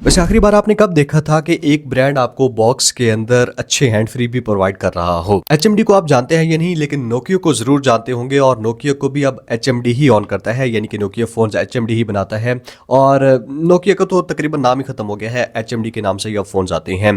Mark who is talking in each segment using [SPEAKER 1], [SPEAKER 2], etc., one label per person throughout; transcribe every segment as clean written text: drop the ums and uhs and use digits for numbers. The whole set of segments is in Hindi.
[SPEAKER 1] वैसे आखिरी बार आपने कब देखा था कि एक ब्रांड आपको बॉक्स के अंदर अच्छे हैंड फ्री भी प्रोवाइड कर रहा हो? एचएमडी को आप जानते हैं या नहीं, लेकिन नोकियो को जरूर जानते होंगे और नोकियो को भी अब एचएमडी ही ऑन करता है, यानी कि नोकियो फोन्स एचएमडी ही बनाता है। और नोकिया का तो तकरीबन नाम ही खत्म हो गया है, एचएमडी के नाम से ही अब फोन्स आते हैं।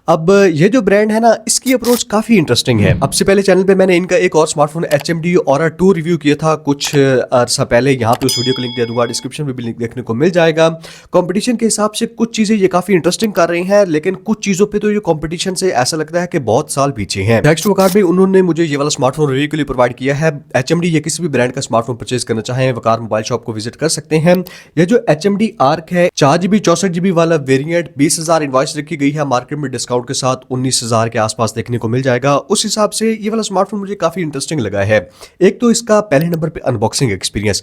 [SPEAKER 1] अब ये जो ब्रांड है ना, इसकी अप्रोच काफी इंटरेस्टिंग है। अब से पहले चैनल पे मैंने इनका एक और स्मार्टफोन एचएमडी और 2 रिव्यू किया था कुछ अर्सा पहले। यहाँ पे उस वीडियो को लिंक दे दूंगा, डिस्क्रिप्शन में भी लिंक देखने को मिल जाएगा। कंपटीशन के हिसाब से कुछ चीजें ये काफी इंटरेस्टिंग कर रही हैं, लेकिन कुछ चीजों पे तो ये कंपटीशन से ऐसा लगता है कि बहुत साल पीछे हैं। नेक्स्ट वकार में उन्होंने मुझे ये वाला स्मार्टफोन रिव्यू के लिए प्रोवाइड किया है। एचएमडी या किसी भी ब्रांड का स्मार्टफोन परचेज करना चाहें, वकार मोबाइल शॉप को विजिट कर सकते हैं। ये जो एचएमडी आर्क है, 4GB 64GB वाला वेरिएंट 20,000 इनवॉइस रखी गई है, मार्केट में डिस्काउंट के साथ 19,000 के आसपास देखने को मिल जाएगा। उस हिसाब से ये वाला स्मार्टफोन मुझे काफी इंटरेस्टिंग लगा है। एक तो इसका पहले नंबर पे अनबॉक्सिंग एक्सपीरियंस।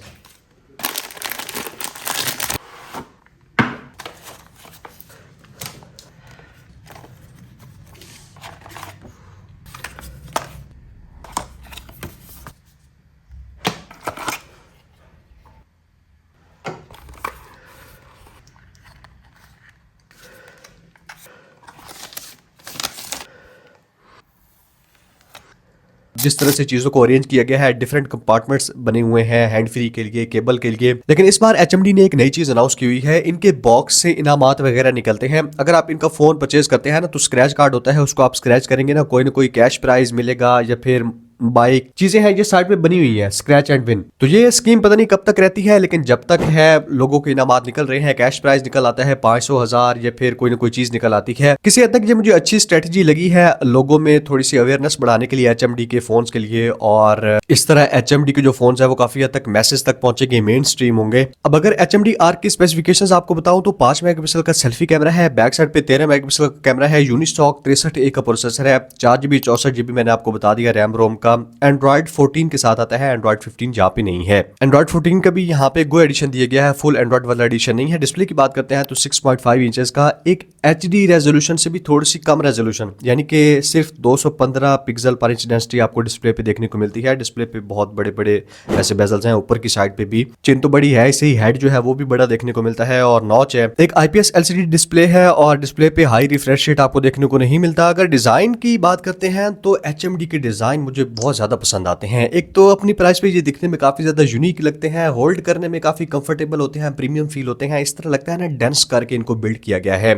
[SPEAKER 1] जिस तरह से चीजों को अरेंज किया गया है, डिफरेंट कंपार्टमेंट्स बने हुए हैं हैंड फ्री के लिए, केबल के लिए। लेकिन इस बार एचएमडी ने एक नई चीज अनाउंस की हुई है। इनके बॉक्स से इनामात वगैरह निकलते हैं। अगर आप इनका फोन परचेज करते हैं ना, तो स्क्रैच कार्ड होता है, उसको आप स्क्रैच करेंगे ना कोई कैश प्राइज मिलेगा या फिर बाइक चीजें हैं, ये साइड में बनी हुई है स्क्रैच एंड विन। तो ये स्कीम पता नहीं कब तक रहती है, लेकिन जब तक है लोगों के इनामात निकल रहे हैं, कैश प्राइज निकल आता है 500, 1000 या फिर कोई ना कोई चीज निकल आती है। किसी हद तक ये मुझे अच्छी स्ट्रेटजी लगी है लोगों में थोड़ी सी अवेयरनेस बढ़ाने के लिए एचएमडी के फोन्स के लिए। और इस तरह एचएमडी के जो फोन्स है वो काफी हद तक मैसेज तक पहुंचेंगे, मेन स्ट्रीम होंगे। अब अगर एचएमडी आर्क की स्पेसिफिकेशंस आपको बताऊं तो 5 मेगापिक्सल का सेल्फी कैमरा है, बैक साइड पे 13 मेगापिक्सल का कैमरा है, यूनिस्टॉक 63A का प्रोसेसर है, 4GB 64GB मैंने आपको बता दिया रैम रोम का। एंड्रॉइड 14 के साथ आता है, एंड्रॉइड 15 यहाँ पे नहीं है। एंड्रॉइड 14 का भी यहाँ पे गो एडिशन दिया गया है, फुल एंड्रॉइड वाला एडिशन नहीं है। डिस्प्ले की बात करते हैं तो 6.5 इंचेस का एक एचडी रेजोल्यूशन से भी थोड़ी सी कम रेजोल्यूशन, यानी कि सिर्फ 215 पिक्सल पर इंच डेंसिटी आपको डिस्प्ले पे देखने को मिलती है। डिस्प्ले पे बहुत बड़े बड़े ऐसे बेजल्स हैं, ऊपर की साइड पे भी चिन तो बड़ी है, इसे ही हेड जो है वो भी बड़ा देखने को मिलता है और नॉच है। एक आईपीएस एलसीडी डिस्प्ले है और डिस्प्ले पे हाई रिफ्रेश रेट आपको देखने को नहीं मिलता। अगर डिजाइन की बात करते हैं तो एचएमडी के डिजाइन मुझे बहुत ज्यादा पसंद आते हैं। एक तो अपनी प्राइस पे ये दिखने में काफी ज्यादा यूनिक लगते हैं, होल्ड करने में काफी कंफर्टेबल होते हैं, प्रीमियम फील होते हैं। इस तरह लगता है ना डेंस करके इनको बिल्ड किया गया है,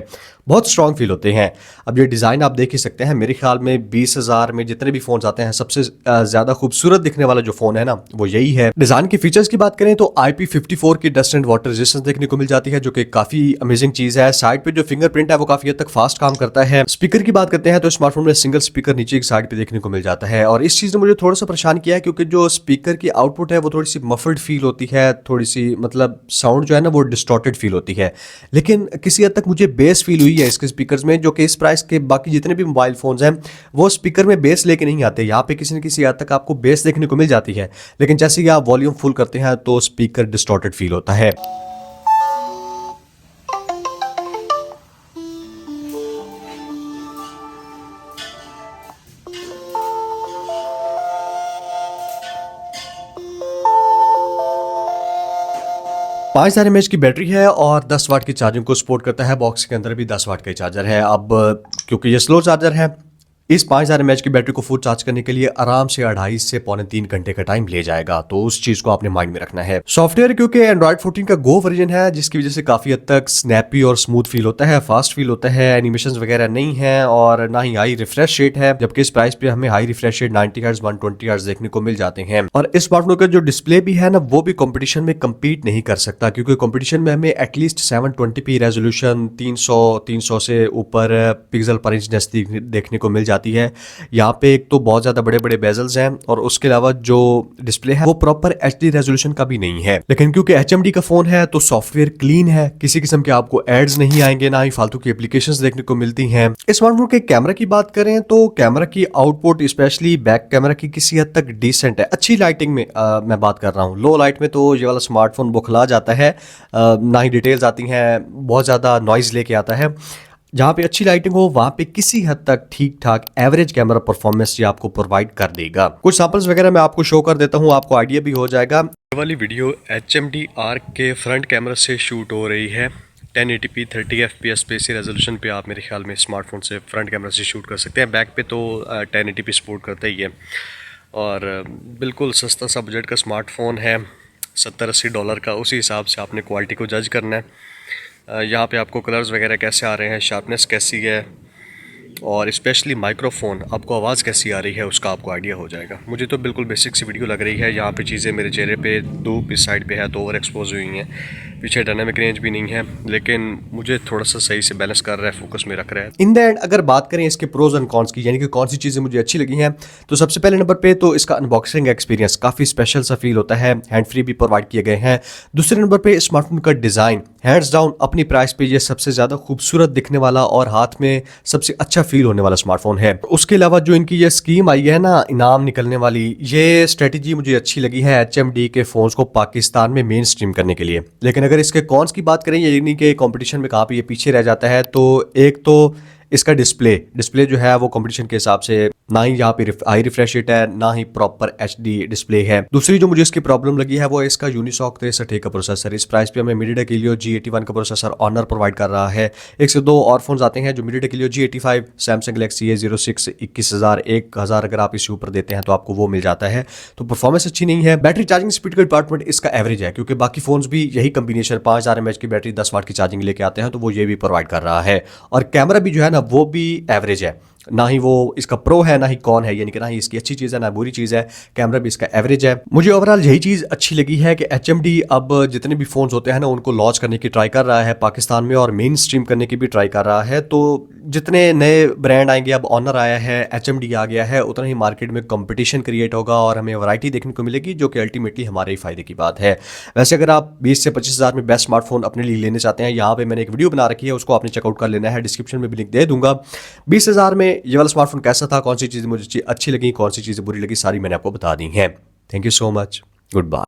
[SPEAKER 1] बहुत स्ट्रॉन्ग फील होते हैं। अब ये डिजाइन आप देख ही सकते हैं, मेरे ख्याल में 20,000 में जितने भी फोन आते हैं सबसे ज्यादा खूबसूरत दिखने वाला जो फोन है ना वो यही है। डिजाइन के फीचर्स की बात करें तो IP54 की डस्ट एंड वाटर रेजिस्टेंस देखने को मिल जाती है, जो कि काफी अमेजिंग चीज है। साइड पे जो फिंगरप्रिंट है वो काफी हद तक फास्ट काम करता है। स्पीकर की बात करते हैं तो स्मार्टफोन में सिंगल स्पीकर नीचे की साइड पे देखने को मिल जाता है, और इस चीज ने मुझे थोड़ा सा परेशान किया है क्योंकि जो स्पीकर की आउटपुट है वो थोड़ी सी मफल्ड फील होती है, थोड़ी सी मतलब साउंड जो है ना वो डिस्टॉर्टेड फील होती है। लेकिन किसी हद तक मुझे बेस फील हुई है इसके स्पीकर्स में, जो कि इस प्राइस के बाकी जितने भी मोबाइल फोन्स हैं वो स्पीकर में बेस लेके नहीं आते। यहाँ पे किसी न किसी हद तक आपको बेस देखने को मिल जाती है, लेकिन जैसे ही आप वॉल्यूम फुल करते हैं तो स्पीकर डिस्टॉर्टेड फील होता है। 5000 mAh की बैटरी है और 10 वाट की चार्जिंग को सपोर्ट करता है। बॉक्स के अंदर भी 10 वाट का ही चार्जर है। अब क्योंकि ये स्लो चार्जर है, इस 5000 mAh की बैटरी को फुल चार्ज करने के लिए आराम से 2.5 से पौने 3 घंटे का टाइम ले जाएगा, तो उस चीज को आपने माइंड में रखना है। सॉफ्टवेयर क्योंकि एंड्रॉइड 14 का गो वर्जन है, जिसकी वजह से काफी हद तक स्नैपी और स्मूथ फील होता है, फास्ट फील होता है, एनिमेशंस वगैरह नहीं है और ना ही हाई रिफ्रेश रेट है, जबकि इस प्राइस पे हमें high refresh rate 90 hertz 120 hertz देखने को मिल जाते हैं। और इस स्मार्टफोन का जो डिस्प्ले भी है ना वो भी कंपटीशन में कम्पीट नहीं कर सकता, क्योंकि कंपटीशन में हमें एटलीस्ट 720p रेजोल्यूशन 300 से ऊपर पिक्सल पर इंच डेंसिटी देखने को मिल जाती है। यहाँ पे एक तो बहुत ज्यादा बड़े बड़े बेजल्स हैं और उसके अलावा जो डिस्प्ले है वो प्रॉपर एचडी रेजोल्यूशन का भी नहीं है। लेकिन क्योंकि एचएमडी का फोन है तो सॉफ्टवेयर क्लीन है, किसी किस्म के आपको एड्स नहीं आएंगे, ना ही फालतू की एप्लीकेशंस देखने को मिलती हैं। इस स्मार्टफोन के कैमरा की बात करें तो कैमरा की आउटपुट स्पेशली बैक कैमरा की किसी हद तक डिसेंट है। अच्छी लाइटिंग में मैं बात कर रहा हूँ, लो लाइट में तो ये वाला स्मार्टफोन बुखला जाता है, ना ही डिटेल्स आती हैं, बहुत ज्यादा नॉइज लेके आता है। जहाँ पे अच्छी लाइटिंग हो वहाँ पे किसी हद तक ठीक ठाक एवरेज कैमरा परफॉर्मेंस ये आपको प्रोवाइड कर देगा। कुछ सैंपल्स वगैरह मैं आपको शो कर देता हूँ, आपको आइडिया भी हो जाएगा। ये वाली वीडियो HMD आर्क के फ्रंट कैमरा से शूट हो रही है 1080p 30 FPS पे इसी रेजोल्यूशन पे आप मेरे ख्याल में स्मार्टफोन से फ्रंट कैमरा से शूट कर सकते हैं। बैक पे तो 1080p सपोर्ट करता ही है और बिल्कुल सस्ता सा बजट का स्मार्टफोन है, $70-80 का। उसी हिसाब से आपने क्वालिटी को जज करना है। यहाँ पे आपको कलर्स वगैरह कैसे आ रहे हैं, शार्पनेस कैसी है और स्पेशली माइक्रोफोन आपको आवाज़ कैसी आ रही है उसका आपको आइडिया हो जाएगा। मुझे तो बिल्कुल बेसिक सी वीडियो लग रही है। यहाँ पे चीज़ें मेरे चेहरे पे धूप इस साइड पे है तो ओवर एक्सपोज हुई हैं, पीछे डायनामिक रेंज भी नहीं है, लेकिन मुझे थोड़ा सा सही से बैलेंस कर रहा है, फोकस में रख रहा है। इन द एंड अगर बात करें इसके प्रोज एंड कॉन्स की, यानी कि कौन सी चीज़ें मुझे अच्छी लगी हैं, तो सबसे पहले नंबर पे तो इसका अनबॉक्सिंग एक्सपीरियंस काफ़ी स्पेशल सा फील होता है, हैंड फ्री भी प्रोवाइड किए गए हैं। दूसरे नंबर पे स्मार्टफोन का डिज़ाइन हैंड्स डाउन अपनी प्राइस पे ये सबसे ज़्यादा खूबसूरत दिखने वाला और हाथ में सबसे अच्छा फील होने वाला स्मार्टफोन है। उसके अलावा जो इनकी ये स्कीम आई है ना इनाम निकलने वाली, ये स्ट्रेटजी मुझे अच्छी लगी है HMD के फ़ोन्स को पाकिस्तान में मेन स्ट्रीम करने के लिए। लेकिन अगर इसके कॉन्स की बात करें, यानी कि कंपटीशन में कहाँ पे ये पीछे रह जाता है, तो एक तो इसका डिस्प्ले जो है वो कंपटीशन के हिसाब से ना ही यहाँ पे हाई रिफ्रेश रेट है, ना ही प्रॉपर HD डिस्प्ले है। दूसरी जो मुझे इसकी प्रॉब्लम लगी है वो है इसका यूनिसॉक 63A का प्रोसेसर। इस प्राइस पे हमें मीडियाटेक हीलियो G81 का प्रोसेसर ऑनर प्रोवाइड कर रहा है। एक से दो और फोन आते हैं जो MediaTek Helio G85, Samsung Galaxy A06 21,000 1000 अगर आप इससे ऊपर देते हैं तो आपको वो मिल जाता है। तो परफॉर्मेंस अच्छी नहीं है। बैटरी चार्जिंग स्पीड का डिपार्टमेंट इसका एवरेज है, क्योंकि बाकी फोन भी यही कम्बिनेशन 5000 mAh की बैटरी 10 वाट की चार्जिंग लेके आते हैं, तो वो ये भी प्रोवाइड कर रहा है। और कैमरा भी जो है ना वो भी एवरेज है, ना ही वो इसका प्रो है ना ही कॉन है, यानी कि ना ही इसकी अच्छी चीज़ है ना बुरी चीज़ है। कैमरा भी इसका एवरेज है। मुझे ओवरऑल यही चीज़ अच्छी लगी है कि HMD अब जितने भी फ़ोन्स होते हैं ना उनको लॉन्च करने की ट्राई कर रहा है पाकिस्तान में और मेन स्ट्रीम करने की भी ट्राई कर रहा है। तो जितने नए ब्रांड आएंगे, अब ऑनर आया है, HMD आ गया है, उतना ही मार्केट में कंपटीशन क्रिएट होगा और हमें वैरायटी देखने को मिलेगी, जो कि अल्टीमेटली हमारे ही फायदे की बात है। वैसे अगर आप 20 से 25 हज़ार में बेस्ट स्मार्टफोन अपने लिए लेने चाहते हैं, यहाँ पे मैंने एक वीडियो बना रखी है, उसको आपने चेकआउट कर लेना है, डिस्क्रिप्शन में भी लिंक दे दूंगा। 20,000 में ये वाला स्मार्टफोन कैसा था, कौन सी चीज़ें मुझे अच्छी लगी, कौन सी चीज़ें बुरी लगी, सारी मैंने आपको बता दी हैं। Thank you so much, good bye.